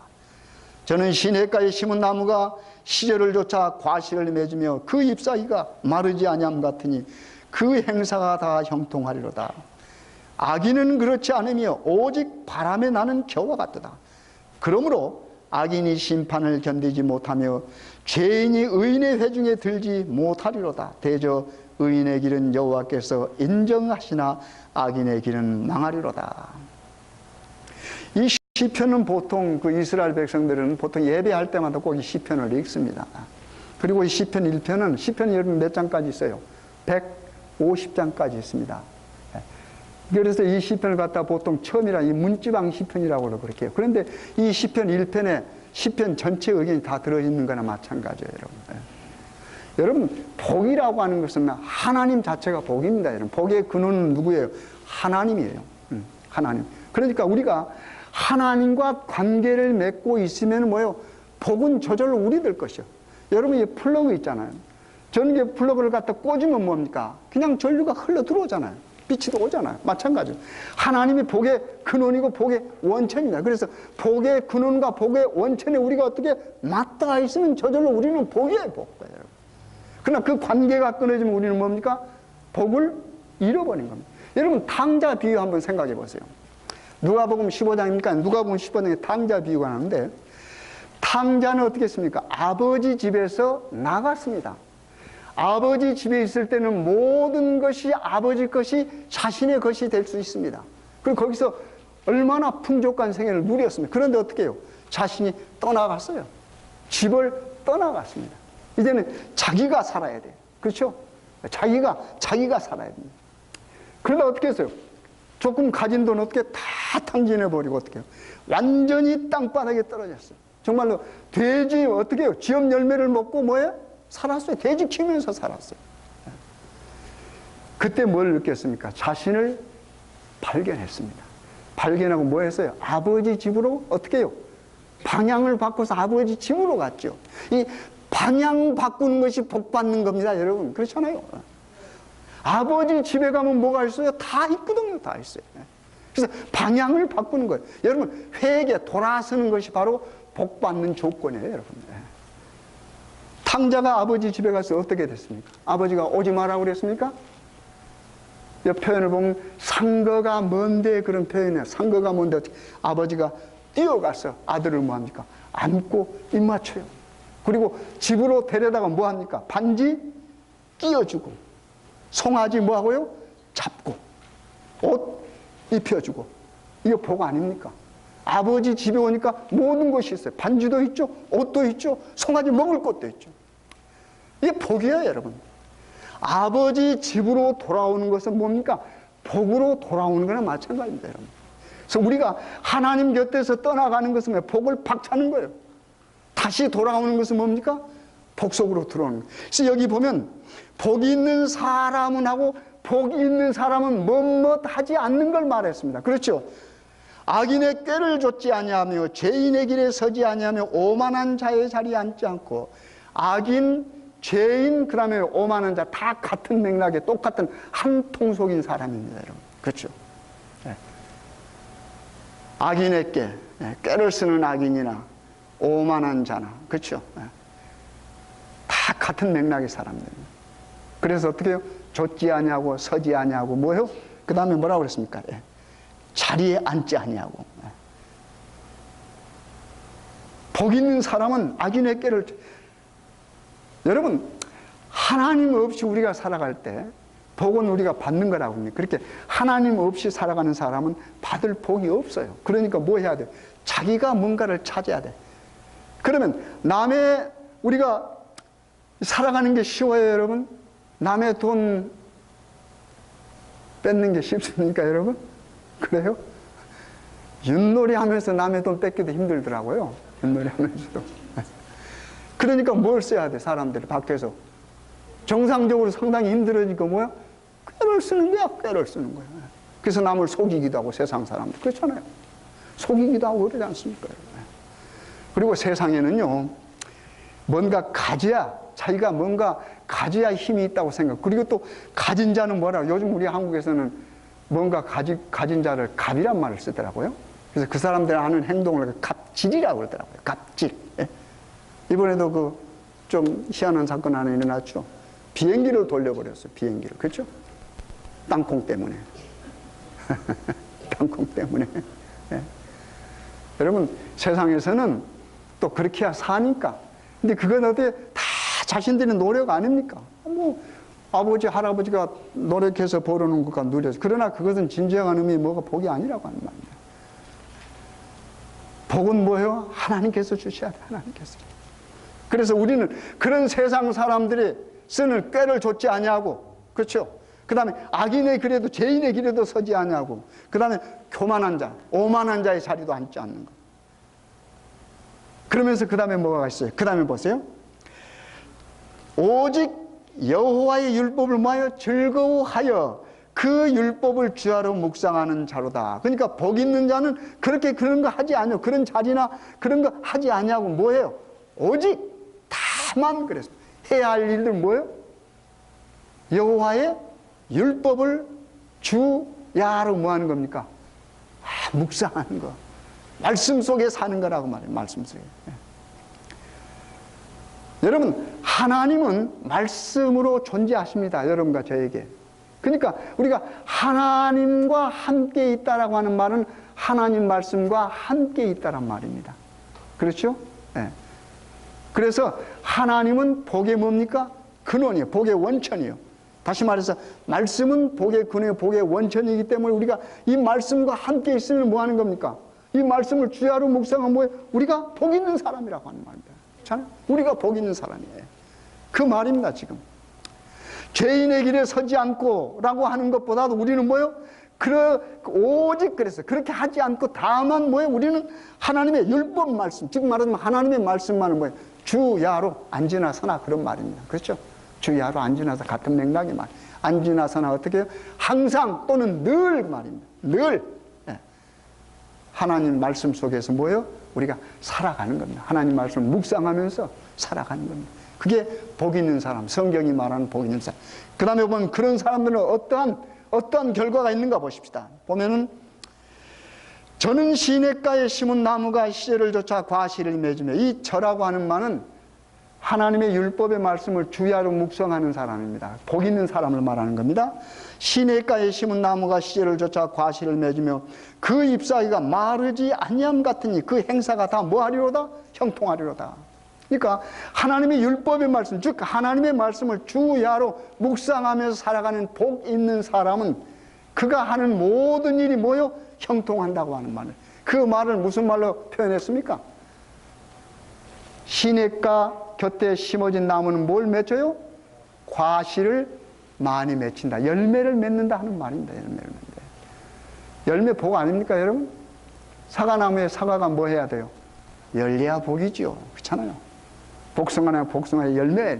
저는 시냇가에 심은 나무가 시절을 쫓아 과실을 맺으며 그 잎사귀가 마르지 아니함 같으니 그 행사가 다 형통하리로다. 악인은 그렇지 않으며 오직 바람에 나는 겨와 같도다. 그러므로 악인이 심판을 견디지 못하며 죄인이 의인의 회중에 들지 못하리로다. 대저 의인의 길은 여호와께서 인정하시나 악인의 길은 망하리로다. 이 시편은 보통 그 이스라엘 백성들은 보통 예배할 때마다 꼭 이 시편을 읽습니다. 그리고 이 시편 1편은 시편이 여러분 몇 장까지 있어요? 150장까지 있습니다. 그래서 이 시편을 갖다 보통 처음이라 이 문지방 시편이라고 그렇게 해요. 그런데 이 시편 1편에 시편 전체 의견이 다 들어있는 거나 마찬가지예요, 여러분. 여러분, 복이라고 하는 것은 하나님 자체가 복입니다, 여러분. 복의 근원은 누구예요? 하나님이에요. 하나님. 그러니까 우리가 하나님과 관계를 맺고 있으면 뭐예요? 복은 저절로 우리들 것이요. 여러분, 이 플러그 있잖아요. 전기 플러그를 갖다 꽂으면 뭡니까? 그냥 전류가 흘러 들어오잖아요. 빛이 오잖아요. 마찬가지로 하나님이 복의 근원이고 복의 원천입니다. 그래서 복의 근원과 복의 원천에 우리가 어떻게 맞닿아 있으면 저절로 우리는 복이에요, 복이에요. 그러나 그 관계가 끊어지면 우리는 뭡니까? 복을 잃어버린 겁니다. 여러분, 탕자 비유 한번 생각해 보세요. 누가복음 15장입니까? 누가복음 15장에 탕자 비유가 나오는데, 탕자는 어떻게 했습니까? 아버지 집에서 나갔습니다. 아버지 집에 있을 때는 모든 것이 아버지 것이 자신의 것이 될 수 있습니다. 그리고 거기서 얼마나 풍족한 생애를 누렸습니다. 그런데 어떻게 해요? 자신이 떠나갔어요. 집을 떠나갔습니다. 이제는 자기가 살아야 돼요. 그렇죠? 자기가 살아야 됩니다. 그러다 어떻게 했어요? 조금 가진 돈 어떻게 다 탕진해버리고 어떻게 해요? 완전히 땅바닥에 떨어졌어요. 정말로 돼지 어떻게 해요? 지업 열매를 먹고 뭐예요? 살았어요. 돼지 키우면서 살았어요. 그때 뭘 느꼈습니까? 자신을 발견했습니다. 발견하고 뭐 했어요? 아버지 집으로 어떻게 해요? 방향을 바꿔서 아버지 집으로 갔죠. 이 방향 바꾸는 것이 복 받는 겁니다, 여러분. 그렇잖아요. 아버지 집에 가면 뭐가 있어요? 다 있거든요. 다 있어요. 그래서 방향을 바꾸는 거예요. 여러분, 회개, 돌아서는 것이 바로 복 받는 조건이에요, 여러분. 탕자가 아버지 집에 가서 어떻게 됐습니까? 아버지가 오지 마라고 그랬습니까? 이 표현을 보면 상거가 먼데 그런 표현이에요. 상거가 먼데 아버지가 뛰어가서 아들을 뭐합니까? 안고 입맞춰요. 그리고 집으로 데려다가 뭐합니까? 반지 끼워주고, 송아지 뭐하고요? 잡고, 옷 입혀주고. 이거 복 아닙니까? 아버지 집에 오니까 모든 것이 있어요. 반지도 있죠, 옷도 있죠, 송아지 먹을 것도 있죠. 이게 복이에요, 여러분. 아버지 집으로 돌아오는 것은 뭡니까? 복으로 돌아오는 거나 마찬가지입니다, 여러분. 그래서 우리가 하나님 곁에서 떠나가는 것은 복을 박차는 거예요. 다시 돌아오는 것은 뭡니까? 복 속으로 들어오는 거예요. 그래서 여기 보면 복이 있는 사람은 하고 복이 있는 사람은 뭐하지 않는 걸 말했습니다. 그렇죠? 악인의 꾀를 좇지 아니하며 죄인의 길에 서지 아니하며 오만한 자의 자리에 앉지 않고, 악인, 죄인, 그 다음에 오만한 자 다 같은 맥락에 똑같은 한 통속인 사람입니다, 여러분. 그렇죠? 네. 악인의 꾀, 꾀를 쓰는 악인이나 오만한 자나, 그렇죠? 네. 다 같은 맥락의 사람들입니다. 그래서 어떻게 해요? 좇지 아니하고 서지 아니하고 뭐요? 그 다음에 뭐라고 그랬습니까? 자리에 앉지 아니하고. 복 있는 사람은 악인의 꾀를, 여러분, 하나님 없이 우리가 살아갈 때 복은 우리가 받는 거라고 합니다. 그렇게 하나님 없이 살아가는 사람은 받을 복이 없어요. 그러니까 뭐 해야 돼요? 자기가 뭔가를 찾아야 돼. 그러면 우리가 살아가는 게 쉬워요, 여러분? 남의 돈 뺏는 게 쉽습니까, 여러분? 그래요? 윷놀이 하면서 남의 돈 뺏기도 힘들더라고요. 윷놀이 하면서도. 그러니까 뭘 써야 돼, 사람들이 밖에서. 정상적으로 상당히 힘들어지니까 뭐야? 꾀를 쓰는 거야, 꾀를 쓰는 거야. 그래서 남을 속이기도 하고, 세상 사람들. 그렇잖아요. 속이기도 하고 그러지 않습니까? 그리고 세상에는요, 뭔가 자기가 뭔가 가져야 힘이 있다고 생각. 그리고 또 가진 자는 뭐라, 요즘 우리 한국에서는 뭔가 가진 자를 갑이란 말을 쓰더라고요. 그래서 그 사람들 하는 행동을 갑질이라고 그러더라고요. 갑질. 예? 이번에도 좀 희한한 사건 하나 일어났죠. 비행기를 돌려버렸어요. 비행기를. 그렇죠? 땅콩 때문에. 땅콩 때문에. 예. 여러분, 세상에서는 또 그렇게 사니까. 근데 그건 어때? 다 자신들의 노력 아닙니까? 뭐, 아버지, 할아버지가 노력해서 벌어놓은 것과 누려서. 그러나 그것은 진정한 의미 뭐가 복이 아니라고 하는 말입니다. 복은 뭐예요? 하나님께서 주셔야 돼, 하나님께서. 그래서 우리는 그런 세상 사람들이 쓰는 꾀를 좇지 아니하고, 그렇죠? 그 다음에 악인의 길에도 죄인의 길에도 서지 아니하고, 그 다음에 교만한 자, 오만한 자의 자리도 앉지 않는 것. 그러면서 그 다음에 뭐가 있어요? 그 다음에 보세요. 오직 여호와의 율법을 뭐하여? 즐거워하여 그 율법을 주야로 묵상하는 자로다. 그러니까 복 있는 자는 그렇게 그런 거 하지 않아요. 그런 자리나 그런 거 하지 않냐고 뭐예요? 오직 다만 그랬어요. 해야 할 일들 뭐예요? 여호와의 율법을 주야로 뭐 하는 겁니까? 묵상하는 거. 말씀 속에 사는 거라고 말해요. 말씀 속에. 여러분, 하나님은 말씀으로 존재하십니다. 여러분과 저에게. 그러니까 우리가 하나님과 함께 있다라고 하는 말은 하나님 말씀과 함께 있다란 말입니다. 그렇죠? 네. 그래서 하나님은 복의 뭡니까? 근원이에요. 복의 원천이에요. 다시 말해서 말씀은 복의 근원이에요. 복의 원천이기 때문에 우리가 이 말씀과 함께 있으면 뭐 하는 겁니까? 이 말씀을 주야로 묵상하면 뭐예요? 우리가 복 있는 사람이라고 하는 말입니다. 참, 우리가 복 있는 사람이에요. 그 말입니다, 지금. 죄인의 길에 서지 않고 라고 하는 것보다도 우리는 뭐예요? 오직 그래서 그렇게 하지 않고 다만 뭐예요? 우리는 하나님의 율법 말씀, 즉 말하자면 하나님의 말씀만은 뭐예요? 주야로 앉으나 서나 그런 말입니다. 그렇죠? 주야로 앉으나 서 같은 맥락의 말. 앉으나 서나 어떻게 해요? 항상 또는 늘 말입니다. 늘. 네. 하나님 말씀 속에서 뭐예요? 우리가 살아가는 겁니다. 하나님 말씀을 묵상하면서 살아가는 겁니다. 그게 복 있는 사람, 성경이 말하는 복 있는 사람. 그 다음에 보면 그런 사람들은 어떠한 결과가 있는가 보십시다. 보면은 저는 시냇가에 심은 나무가 시절을 쫓아 과실을 맺으며, 이 저라고 하는 말은 하나님의 율법의 말씀을 주야로 묵상하는 사람입니다. 복 있는 사람을 말하는 겁니다. 시냇가에 심은 나무가 시절을 쫓아 과실을 맺으며 그 잎사귀가 마르지 아니함 같으니 그 행사가 다 뭐하리로다? 형통하리로다. 그러니까 하나님의 율법의 말씀, 즉 하나님의 말씀을 주야로 묵상하면서 살아가는 복 있는 사람은 그가 하는 모든 일이 뭐요? 형통한다고 하는 말을. 그 말을 무슨 말로 표현했습니까? 시냇가 곁에 심어진 나무는 뭘 맺어요? 과실을 많이 맺힌다. 열매를 맺는다 하는 말입니다. 열매를 맺는다. 열매 복 아닙니까, 여러분? 사과나무에 사과가 뭐 해야 돼요? 열려야 복이죠. 그렇잖아요. 복숭아나 복숭아의 열매.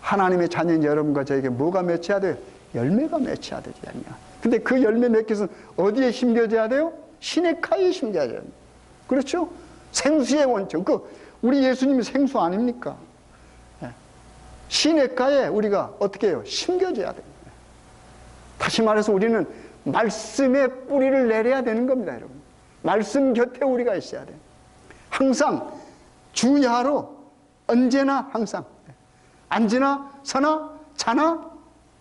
하나님의 자녀인 여러분과 저에게 뭐가 맺혀야 돼요? 열매가 맺혀야 되죠. 근데 그 열매 맺기 위해서는 어디에 심겨져야 돼요? 시냇가에 심겨져야 돼요. 그렇죠? 생수의 원천. 우리 예수님이 생수 아닙니까? 시냇가에 우리가 어떻게 해요? 심겨져야 돼요. 다시 말해서 우리는 말씀의 뿌리를 내려야 되는 겁니다, 여러분. 말씀 곁에 우리가 있어야 돼요. 항상 주야로 언제나 항상 앉으나 서나 자나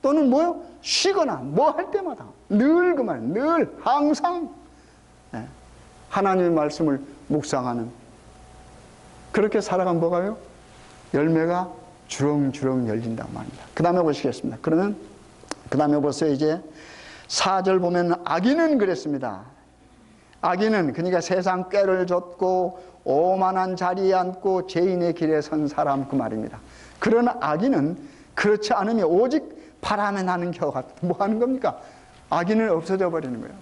또는 뭐요? 쉬거나 뭐 할 때마다 늘 그 말, 늘 항상 하나님의 말씀을 묵상하는, 그렇게 살아가면 뭐가요? 열매가 주렁주렁 열린단 말입니다. 그 다음에 보시겠습니다. 그러면 그 다음에 보세요. 이제 4절 보면 악인은 그랬습니다. 악인은 그러니까 세상 꾀를 좇고 오만한 자리에 앉고 죄인의 길에 선 사람, 그 말입니다. 그러나 악인은 그렇지 않으면 오직 바람에 나는 겨와 같다. 뭐 하는 겁니까? 악인은 없어져 버리는 거예요.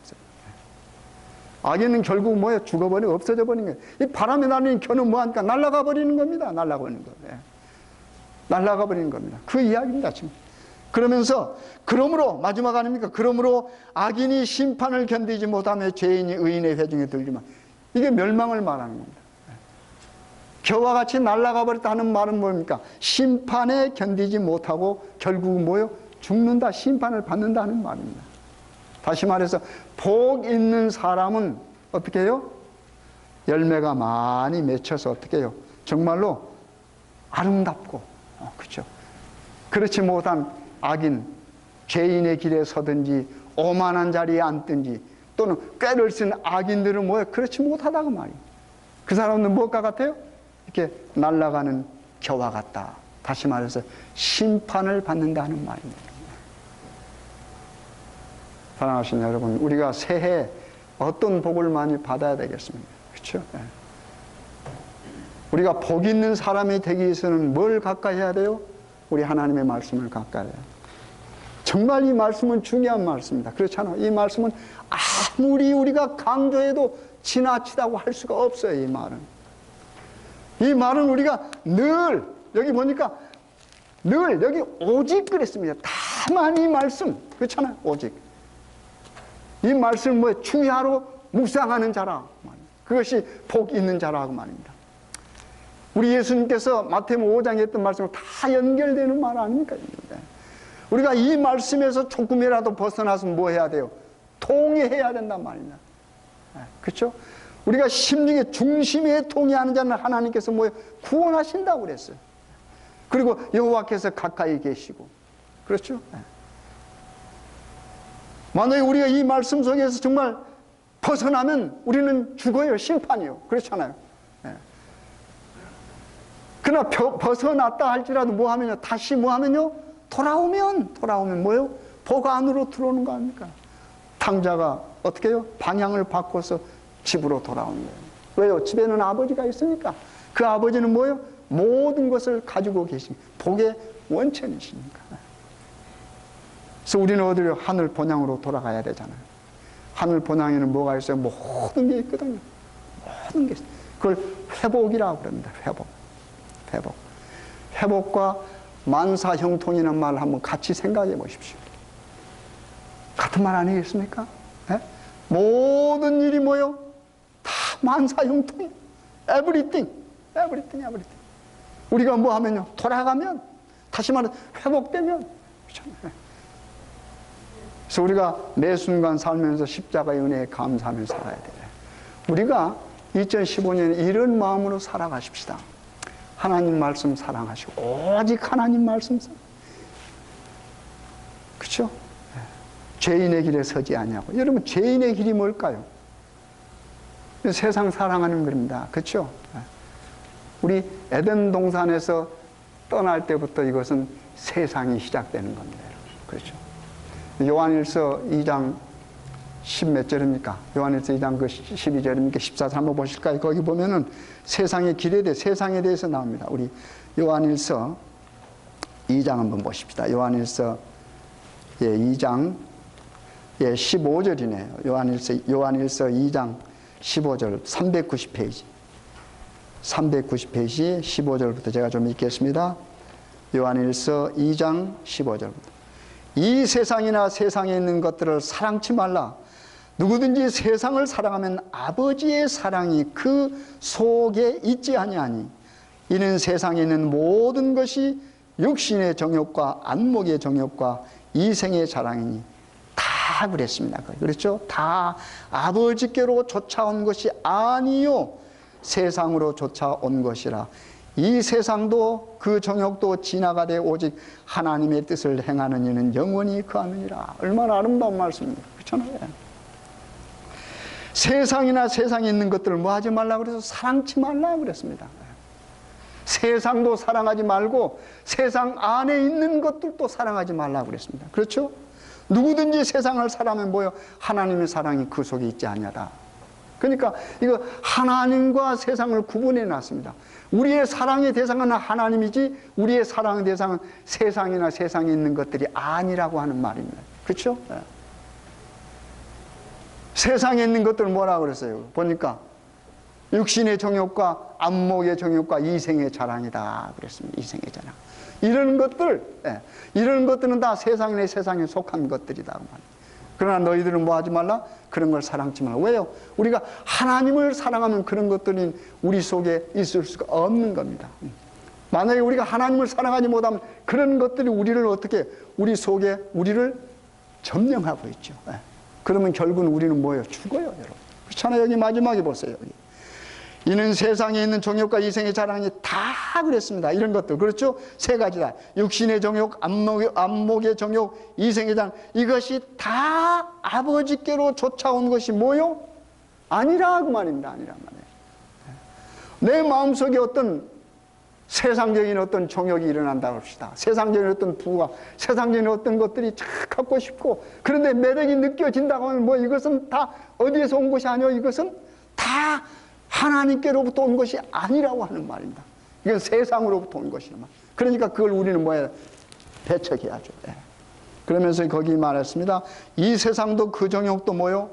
악인은 결국 뭐예요? 죽어버리고 없어져 버리는 거예요. 이 바람에 나는 겨는 뭐하니까? 날아가 버리는 겁니다. 날아가 버리는 거예요. 날아가 버리는 겁니다. 그 이야기입니다, 지금. 그러면서 그러므로 마지막 아닙니까? 그러므로 악인이 심판을 견디지 못하며 죄인이 의인의 회중에 들지만, 이게 멸망을 말하는 겁니다. 겨와 같이 날아가 버렸다는 말은 뭡니까? 심판에 견디지 못하고 결국 뭐요? 죽는다, 심판을 받는다는 말입니다. 다시 말해서 복 있는 사람은 어떻게 해요? 열매가 많이 맺혀서 어떻게 해요? 정말로 아름답고, 그렇죠? 그렇지 못한 악인, 죄인의 길에 서든지 오만한 자리에 앉든지 또는 꾀를 쓴 악인들은 뭐예요? 그렇지 못하다고 말이에요. 그 사람은 무엇과 같아요? 이렇게 날아가는 겨와 같다. 다시 말해서 심판을 받는다는 말입니다. 사랑하시는 여러분, 우리가 새해 어떤 복을 많이 받아야 되겠습니까? 그렇죠? 네. 우리가 복 있는 사람이 되기 위해서는 뭘 가까이 해야 돼요? 우리 하나님의 말씀을 가까이 해야 돼요. 정말 이 말씀은 중요한 말씀입니다. 그렇잖아요. 이 말씀은 아무리 우리가 강조해도 지나치다고 할 수가 없어요. 이 말은. 이 말은 우리가 늘 여기 보니까 늘 여기 오직 그랬습니다. 다만 이 말씀. 그렇잖아요. 오직. 이 말씀을 뭐 주야로 묵상하는 자라. 그것이 복 있는 자라고 말입니다. 우리 예수님께서 마태복음 5장에 했던 말씀과 다 연결되는 말 아닙니까? 우리가 이 말씀에서 조금이라도 벗어나서 뭐 해야 돼요? 통회해야 된단 말입니다. 그렇죠? 우리가 심중의 중심에 통회하는 자는 하나님께서 뭐 구원하신다고 그랬어요. 그리고 여호와께서 가까이 계시고. 그렇죠? 만약에 우리가 이 말씀 속에서 정말 벗어나면 우리는 죽어요. 심판이요. 그렇잖아요. 그러나 벗어났다 할지라도 뭐 하면요? 다시 뭐 하면요? 돌아오면 뭐예요? 복 안으로 들어오는 거 아닙니까? 탕자가 어떻게 해요? 방향을 바꿔서 집으로 돌아오는 거예요. 왜요? 집에는 아버지가 있으니까. 그 아버지는 뭐예요? 모든 것을 가지고 계신 복의 원천이시니까. 그래서 우리는 어디로? 하늘 본향으로 돌아가야 되잖아요. 하늘 본향에는 뭐가 있어요? 모든 게 있거든요. 모든 게 있어요. 그걸 회복이라고 그럽니다. 회복과 만사형통이라는 말을 한번 같이 생각해 보십시오. 같은 말 아니겠습니까? 네? 모든 일이 뭐요? 다 만사형통이에요. everything. 우리가 뭐 하면요? 돌아가면, 다시 말해서 회복되면. 그래서 우리가 매 순간 살면서 십자가의 은혜에 감사하며 살아야 돼요. 우리가 2015년에 이런 마음으로 살아가십시다. 하나님 말씀 사랑하시고 오직 하나님 말씀 사랑. 그렇죠? 죄인의 길에 서지 아니하고. 여러분, 죄인의 길이 뭘까요? 세상 사랑하는 겁니다. 그렇죠? 우리 에덴 동산에서 떠날 때부터 이것은 세상이 시작되는 겁니다. 그렇죠? 요한일서 2장 10몇 절입니까? 요한일서 2장 그 12절입니까? 14절 한번 보실까요? 거기 보면은 세상의 길에 대해, 세상에 대해서 나옵니다. 우리 요한일서 2장 한번 보십시다. 요한일서 2장 15절이네요. 요한일서 2장 15절 390페이지. 390페이지 15절부터 제가 좀 읽겠습니다. 요한일서 2장 15절부터. 이 세상이나 세상에 있는 것들을 사랑치 말라. 누구든지 세상을 사랑하면 아버지의 사랑이 그 속에 있지 아니하니 이는 세상에 있는 모든 것이 육신의 정욕과 안목의 정욕과 이생의 자랑이니 다 그랬습니다. 그렇죠? 다 아버지께로 쫓아온 것이 아니요 세상으로 쫓아온 것이라. 이 세상도 그 정욕도 지나가되 오직 하나님의 뜻을 행하는 이는 영원히 거하느니라. 얼마나 아름다운 말씀입니다. 그렇잖아요. 세상이나 세상에 있는 것들을 뭐 하지 말라고 그래서 사랑치 말라고 그랬습니다. 세상도 사랑하지 말고 세상 안에 있는 것들도 사랑하지 말라고 그랬습니다. 그렇죠? 누구든지 세상을 사랑하면 뭐요? 하나님의 사랑이 그 속에 있지 아니하다. 그러니까 이거 하나님과 세상을 구분해 놨습니다. 우리의 사랑의 대상은 하나님이지 우리의 사랑의 대상은 세상이나 세상에 있는 것들이 아니라고 하는 말입니다. 그렇죠? 네. 세상에 있는 것들은 뭐라고 그랬어요? 보니까 육신의 정욕과 안목의 정욕과 이생의 자랑이다 그랬습니다. 이생의 자랑. 이런 것들, 이런 것들은 다 세상에 속한 것들이다. 그러나 너희들은 뭐 하지 말라? 그런 걸 사랑치 말라. 왜요? 우리가 하나님을 사랑하면 그런 것들이 우리 속에 있을 수가 없는 겁니다. 만약에 우리가 하나님을 사랑하지 못하면 그런 것들이 우리를 어떻게, 우리 속에 우리를 점령하고 있죠. 그러면 결국은 우리는 뭐예요? 죽어요, 여러분. 그렇잖아요. 여기 마지막에 보세요. 여기. 이는 세상에 있는 정욕과 이생의 자랑이 다 그랬습니다. 이런 것들 그렇죠? 세 가지다. 육신의 정욕, 안목의 정욕, 이생의 자랑. 이것이 다 아버지께로 쫓아온 것이 뭐요? 아니라 그 말입니다. 아니란 말이에요. 내 마음속에 어떤 세상적인 어떤 정욕이 일어난다고 합시다. 세상적인 어떤 부가, 세상적인 어떤 것들이 참 갖고 싶고, 그런데 매력이 느껴진다고 하면 뭐 이것은 다 어디에서 온 것이 아니요, 이것은 다 하나님께로부터 온 것이 아니라고 하는 말입니다. 이건 세상으로부터 온 것이란 말. 그러니까 그걸 우리는 뭐예요? 배척해야죠. 예. 그러면서 거기 말했습니다. 이 세상도 그 정욕도 뭐요?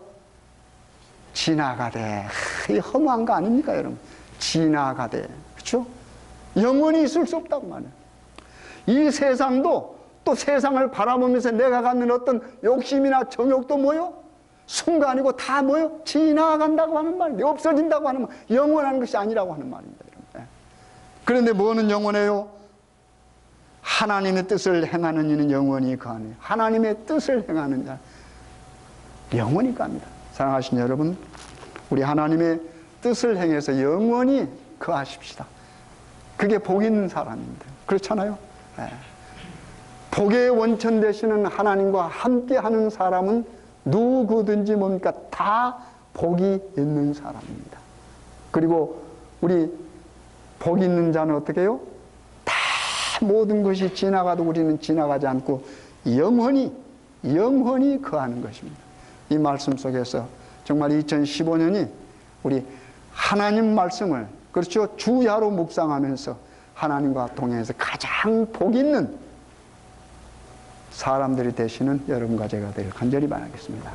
지나가되. 이 허무한 거 아닙니까, 여러분? 지나가되. 그렇죠? 영원히 있을 수 없다고 말해요. 이 세상도 또 세상을 바라보면서 내가 갖는 어떤 욕심이나 정욕도 뭐요? 순간이고 다 뭐요? 지나간다고 하는 말입니다. 없어진다고 하는 말. 영원한 것이 아니라고 하는 말입니다. 그런데 뭐는 영원해요? 하나님의 뜻을 행하는 이는 영원히 거하네. 하나님의 뜻을 행하는 자 영원히 갑니다. 사랑하신 여러분, 우리 하나님의 뜻을 행해서 영원히 거하십시다. 그게 복 있는 사람입니다. 그렇잖아요? 네. 복의 원천 되시는 하나님과 함께하는 사람은 누구든지 뭡니까? 다 복이 있는 사람입니다. 그리고 우리 복 있는 자는 어떻게 해요? 다 모든 것이 지나가도 우리는 지나가지 않고 영원히 거하는 것입니다. 이 말씀 속에서 정말 2015년이 우리 하나님 말씀을 그렇죠? 주야로 묵상하면서 하나님과 동행해서 가장 복 있는 사람들이 되시는 여러분과 제가 되길 간절히 바라겠습니다.